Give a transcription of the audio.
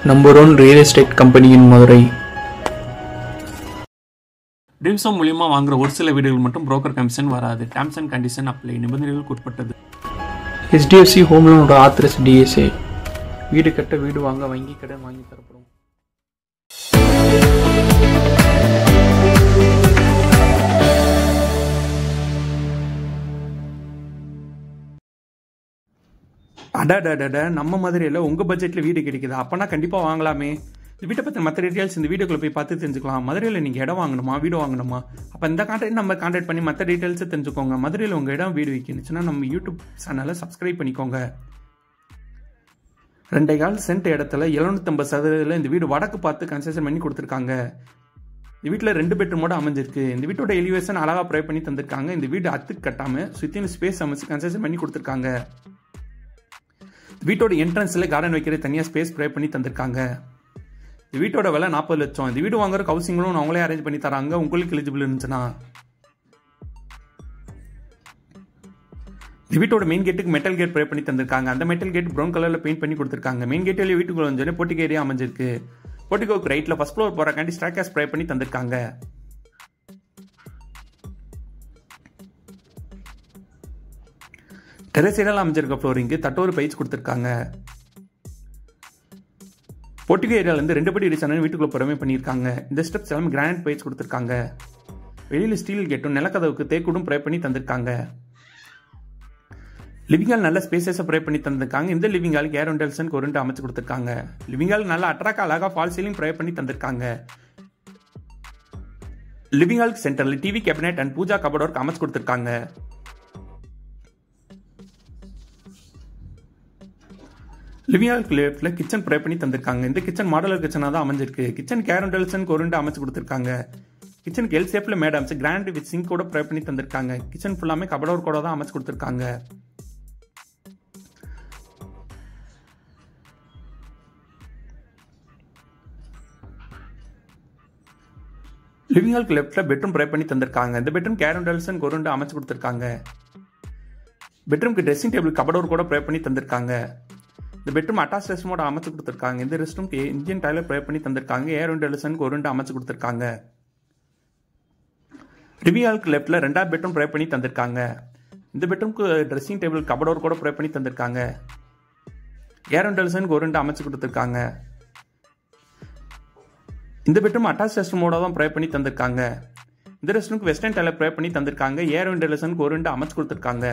Number 1 real estate company in Madurai. Dreams home மூலியமா வாங்குற ஒரு சில வீடுகள் மட்டும் புரோக்கர் கமிஷன் வராது. Terms and condition apply. நிபந்தனைகளுக்கு உட்பட்டது. HDFC ஹோம் லோனோட ஆத்தரைஸ் DSA. வீடு கட்ட வீடு வாங்க வங்கி கடன் வாங்கி தரப்படும். அடடடட, நம்ம மதுரையில் உங்கள் பட்ஜெட்டில் வீடு கிடைக்குது. அப்போனா கண்டிப்பாக வாங்கலாமே. இந்த வீட்டை பற்றி மற்ற டீட்டெயில்ஸ் இந்த வீடியோக்குள்ள போய் பார்த்து தெரிஞ்சுக்கலாம். மதுரையில் நீங்கள் இடம் வாங்கணுமா, வீடு வாங்கணுமா? அப்போ இந்த கான்டாக்ட் பண்ணி மற்ற டீட்டெயில்ஸை தெரிஞ்சுக்கோங்க. மதுரையில் உங்கள் இடம் வீடு விற்கணுச்சுன்னா நம்ம யூடியூப் சேனலை சப்ஸ்கிரைப் பண்ணிக்கோங்க. 2.25 சென்ட் இடத்துல 750 இந்த வீடு வடக்கு பார்த்து கன்ஸ்ட்ரக்ஷன் பண்ணி கொடுத்துருக்காங்க. இந்த வீட்டில் 2 பெட்ரூமோட அமைஞ்சிருக்கு. இந்த வீட்டோட எலிவேஷன் அழகாக ப்ரொவைட் பண்ணி தந்திருக்காங்க. இந்த வீடு அத்துக்கு கட்டாமல் சுற்றின ஸ்பேஸ் அமைச்சு கன்ஸ்ட்ரக்ஷன் பண்ணி கொடுத்துருக்காங்க. வீட்டோட என்ட்ரன்ஸ்ல கார்டன் வைக்கிற தனியாக ஸ்பேஸ் ப்ரொவைட் பண்ணி தந்திருக்காங்க. இந்த வீட்டோட விலை 40 லட்சம். இந்த வீடு வாங்குற ஹவுசிங் லோன் அவங்களே அரேஞ்ச் பண்ணி தராங்க. உங்களுக்கு எலிஜிபிள் இருந்துச்சுன்னா இந்த வீட்டோட மெயின் கேட்டுக்கு மெட்டல் கேட் ப்ரொவைட் பண்ணி தந்திருக்காங்க. அந்த மெட்டல் கேட் ப்ரௌன் கலர்ல பெயிண்ட் பண்ணி கொடுத்துருக்காங்க. மெயின் கேட் வெளியே வீட்டுக்குள்ள வந்து போர்ட்டிகோ ஏரியா அமைஞ்சிருக்கு. போர்ட்டிகோக்கு ரைட்ல ஃபர்ஸ்ட் ஃப்ளோர் போறக்காண்டி ஸ்டார்கேஸ் ப்ரொவைட் பண்ணி தந்திருக்காங்க. டெரஸ் ஏரியாவில் அமைஞ்சிருக்க ஃப்ளோரிங்கு தட்டோரு பயிற்சி கொடுத்துருக்காங்க. போர்ட்டிகோ ஏரியாவிலேருந்து 2 படி டிசைன் வீட்டுக்குள்ள புறமே பண்ணியிருக்காங்க. இந்த ஸ்டெப்ஸ் எல்லாமே கிரானைட் பயிற்சி கொடுத்துருக்காங்க. வெளியில் ஸ்டீல் கேட்டும் நிலக்கதவுக்கு தேக்கூடும் ப்ரொவைட் பண்ணி தந்திருக்காங்க. லிவிங் ஹால் நல்ல ஸ்பேசஸை ப்ரொவைட் பண்ணி தந்திருக்காங்க. இந்த லிவிங் ஹாலுக்கு ஏர் வென்டிலேஷன் கொரண்ட் அமைச்சு கொடுத்துருக்காங்க. லிவிங் ஹால் நல்ல அட்ராக்ட் அழகாக ஃபால் சீலிங் ப்ரொவைட் பண்ணி தந்திருக்காங்க. லிவிங் ஹாலுக்கு சென்டரில் TV cabinet and puja cupboard work அமைச்சு கொடுத்துருக்காங்க. லிவிங் ஹால் லெஃப்ட்ல கிச்சன் ப்ரொவைட் பண்ணி தந்திருக்காங்க. இந்த கிச்சன் மாடலர் கிச்சனாக தான் அமைஞ்சிருக்கு. கிச்சன் கேர் வென்டிலேஷன் கொரண்ட் அமைச்சு கொடுத்துருக்காங்க. கிச்சனுக்கு எல் ஷேப்ல மேட் அமைச்சு கிராண்ட் வித் சிங்க் கூட ப்ரொவைட் பண்ணி தந்திருக்காங்க. கிச்சன் ஃபுல்லாமே கபோர்ட் ஒர்க் கூட தான் அமைச்சு கொடுத்துருக்காங்க. லிவிங் ஹாலுக்கு லெஃப்ட்ல பெட்ரூம் ப்ரொவைட் பண்ணி தந்திருக்காங்க. இந்த பெட்ரூம் கேர் வென்டிலேஷன் கொரண்ட் அமைச்சு கொடுத்துருக்காங்க. பெட்ரூம்க்கு ட்ரெஸ்ஸிங் டேபிள் கபோர்ட் ஒர்க் கூட ப்ரொவைட் பண்ணி தந்திருக்காங்க. இந்த பெட்ரூம் அட்டாச் ரெஸ்ட்ரூமோட அமைச்சு கொடுத்துருக்காங்க. இந்த ரெஸ்ட்ரூம்க்கு இந்தியன் டாய்லெட் ப்ரொவைட் பண்ணி தந்திருக்காங்க. ஏர் வென்டிலேஷனுக்கு ஒரு அமைச்சு கொடுத்துருக்காங்க. லிவிங் ஹாலுக்கு லெஃப்ட்ல 2வது பெட்ரூம் ப்ரொவைட் பண்ணி தந்திருக்காங்க. இந்த பெட்ரூம்க்கு ட்ரெஸ்ஸிங் டேபிள் கபோர்ட் ஒர்க் கூட ப்ரொவைட் பண்ணி தந்திருக்காங்க. ஏர் வென்டிலேஷனுக்கு ஒரு அமைச்சு கொடுத்துருக்காங்க. இந்த பெட்ரூம் அட்டாச் ரெஸ்ட்ரூமோட தான் ப்ரொவைட் பண்ணி தந்திருக்காங்க. இந்த ரெஸ்ட்ரூம்க்கு வெஸ்டர்ன் டாய்லெட் ப்ரொவைட் பண்ணி தந்திருக்காங்க. ஏர் வென்டிலேஷனுக்கு ஒரு அமைச்சு கொடுத்துருக்காங்க.